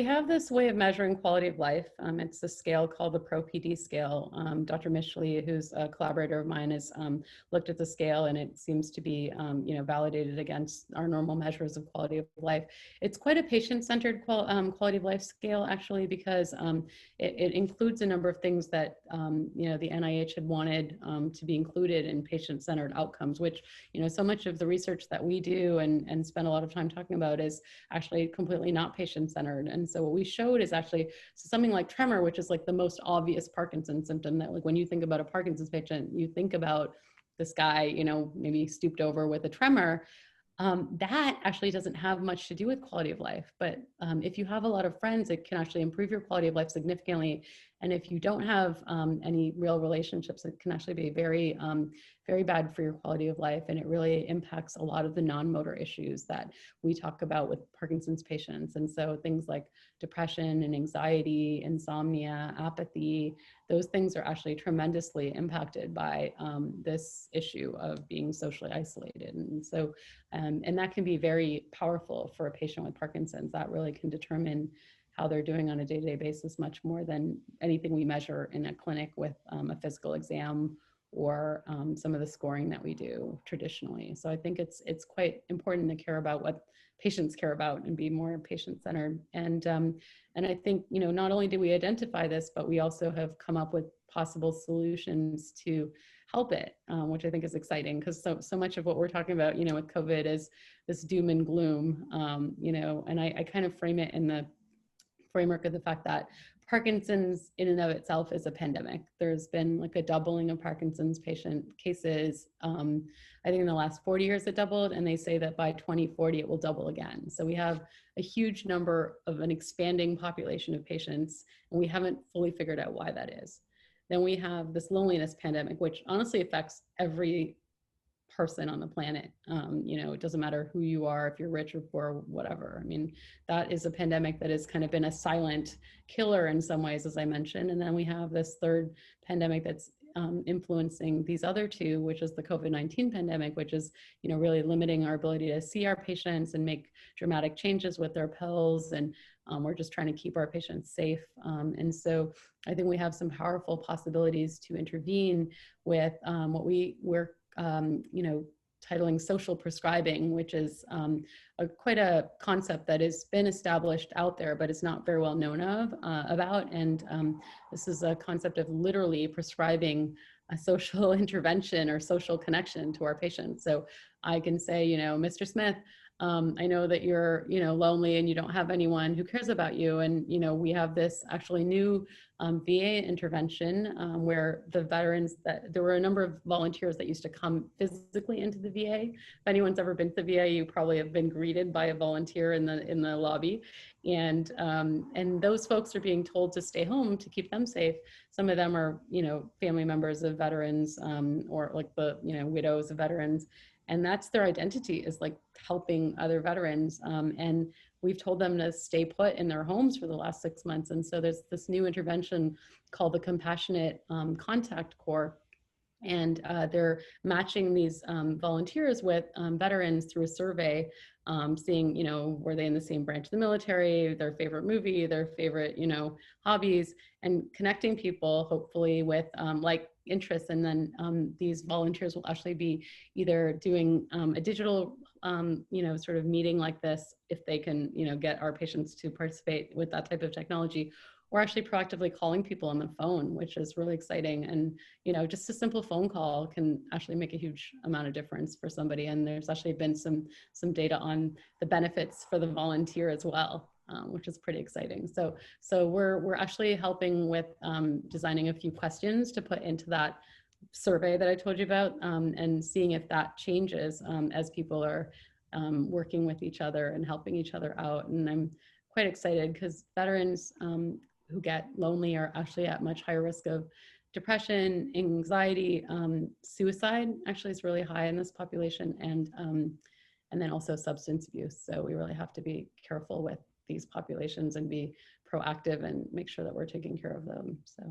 we have this way of measuring quality of life. It's a scale called the Pro-PD scale. Dr. Mishley, who's a collaborator of mine, has looked at the scale, and it seems to be validated against our normal measures of quality of life. It's quite a patient-centered quality of life scale, actually, because it includes a number of things that the NIH had wanted to be included in patient-centered outcomes, which so much of the research that we do and spend a lot of time talking about is actually completely not patient-centered. And so what we showed is actually something like tremor, which is like the most obvious Parkinson's symptom, that like when you think about a Parkinson's patient, you think about this guy, maybe stooped over with a tremor. That actually doesn't have much to do with quality of life. But if you have a lot of friends, it can actually improve your quality of life significantly. And if you don't have any real relationships, it can actually be very, very bad for your quality of life. And it really impacts a lot of the non-motor issues that we talk about with Parkinson's patients. And so things like depression and anxiety, insomnia, apathy, those things are actually tremendously impacted by this issue of being socially isolated. And so, and that can be very powerful for a patient with Parkinson's. That really can determine how they're doing on a day-to-day basis, much more than anything we measure in a clinic with a physical exam or some of the scoring that we do traditionally. So I think it's quite important to care about what patients care about and be more patient-centered. And I think, not only do we identify this, but we also have come up with possible solutions to help it, which I think is exciting, because so much of what we're talking about, with COVID is this doom and gloom, and I kind of frame it in the framework of the fact that Parkinson's in and of itself is a pandemic. There's been like a doubling of Parkinson's patient cases. I think in the last 40 years it doubled, and they say that by 2040 it will double again. So we have a huge number of an expanding population of patients, and we haven't fully figured out why that is. Then we have this loneliness pandemic, which honestly affects every person on the planet. It doesn't matter who you are, if you're rich or poor, whatever. I mean, that is a pandemic that has kind of been a silent killer in some ways, as I mentioned. And then we have this third pandemic that's influencing these other two, which is the COVID-19 pandemic, which is, really limiting our ability to see our patients and make dramatic changes with their pills. And we're just trying to keep our patients safe. And so I think we have some powerful possibilities to intervene with what we're titling social prescribing, which is quite a concept that has been established out there, but is not very well known about. And this is a concept of literally prescribing a social intervention or social connection to our patients. So I can say, Mr. Smith, I know that you're, lonely and you don't have anyone who cares about you. And, we have this actually new VA intervention where the veterans, that there were a number of volunteers that used to come physically into the VA. If anyone's ever been to the VA, you probably have been greeted by a volunteer in the lobby. And those folks are being told to stay home to keep them safe. Some of them are, family members of veterans or like the, widows of veterans. And that's their identity, is like helping other veterans. And we've told them to stay put in their homes for the last 6 months. And so there's this new intervention called the Compassionate Contact Corps. And they're matching these volunteers with veterans through a survey, seeing, were they in the same branch of the military, their favorite movie, their favorite, hobbies, and connecting people hopefully with like interests. And then these volunteers will actually be either doing a digital, sort of meeting like this, if they can, get our patients to participate with that type of technology, or actually proactively calling people on the phone, which is really exciting. And, just a simple phone call can actually make a huge amount of difference for somebody. And there's actually been some data on the benefits for the volunteer as well, which is pretty exciting. So we're actually helping with designing a few questions to put into that survey that I told you about, and seeing if that changes as people are working with each other and helping each other out. And I'm quite excited because veterans who get lonely are actually at much higher risk of depression, anxiety, suicide actually is really high in this population, and then also substance abuse. So we really have to be careful with these populations and be proactive and make sure that we're taking care of them. So